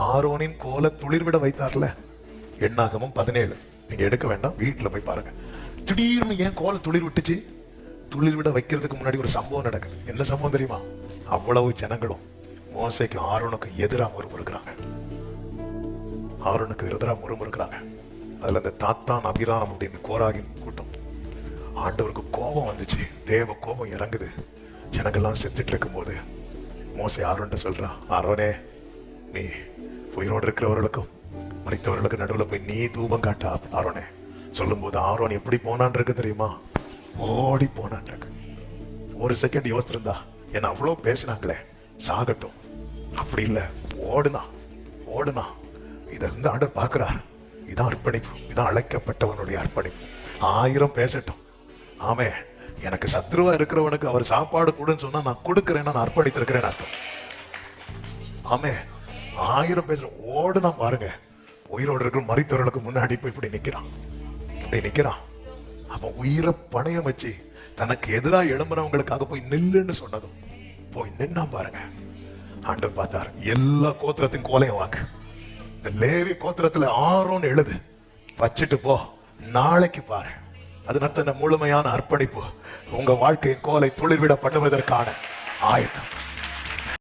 ஆரோனின் கோலை துளிர்விட வைத்தார்ல, எண்ணாகமும் 17. நீங்க எடுக்க வேண்டாம், வீட்டுல போய் பாருங்க. திடீர்னு ஏன் கோலை துளிர் விட்டுச்சு? துளிர் விட வைக்கிறதுக்கு முன்னாடி ஒரு சம்பவம் நடக்குது. என்ன சம்பவம் தெரியுமா? அவ்வளவு ஜனங்களும் மோசைக்கு ஆரோனுக்கு எதிராக முறுமுறுக்கிறாங்க. ஆரோனுக்கு எதிராக முறுமுறுக்கிறாங்க. அதுல அந்த தாத்தான் அபிராம் அப்படின்னு கோராகின் கூட்டம். ஆண்டவருக்கு கோபம் வந்துச்சு, தேவ கோபம் இறங்குது. ஜனங்கள்லாம் செத்துட்டு இருக்கும் போது மோசே ஆரோன்ட்ட சொல்றா, ஆரோனே, நீ உயிரோடு இருக்கிறவர்களுக்கும் மறித்தவர்களுக்கு நடுவில் போய் நீ தூபம் காட்டா. ஆரோனே சொல்லும் போது ஆரோன் எப்படி போனான் இருக்கு தெரியுமா? ஓடி போனான் இருக்கு. ஒரு செகண்ட் யோசிச்சிருந்தா, என்ன அவ்வளவு பேசினாங்களே, சாகட்டும். அப்படி இல்லை, ஓடுனா ஓடுனா. இதை வந்து ஆண்டவர் பார்க்கிறார். இதான் அர்ப்பணிப்பு, இதான் அழைக்கப்பட்டவனுடைய அர்ப்பணிப்பு. 1000 பேசட்டும், ஆமே, எனக்கு சத்ருவா இருக்கிறவனுக்கு அவர் சாப்பாடு கூடன்னு சொன்னா நான் கொடுக்கிறேன்னா நான் அர்ப்பணித்திருக்கிறேன் அர்த்தம். ஆமே, 1000 பேசுற ஓடுனா பாருங்க. உயிரோடு இருக்கிற மரித்தவர்களுக்கு முன்னாடி போய் இப்படி நிக்கிறான், இப்படி நிக்கிறான். அவன் உயிரை பணையம் வச்சு தனக்கு எதிராக எழும்புறவங்களுக்காக போய் நில்லுன்னு சொன்னதும் போய் நின்னா பாருங்க. ஆண்டவர் பார்த்தார், எல்லா கோத்திரத்தின் கோலையும் வாக்கு, இந்த லேவி கோத்திரத்துல ஆரோன் எழுது வச்சுட்டு போ, நாளைக்கு பாரு. அது நடத்த முழுமையான அர்ப்பணிப்பு, உங்க வாழ்க்கையின் கோலை துளிர்விட பண்ணுவதற்கான ஆயத்தம்.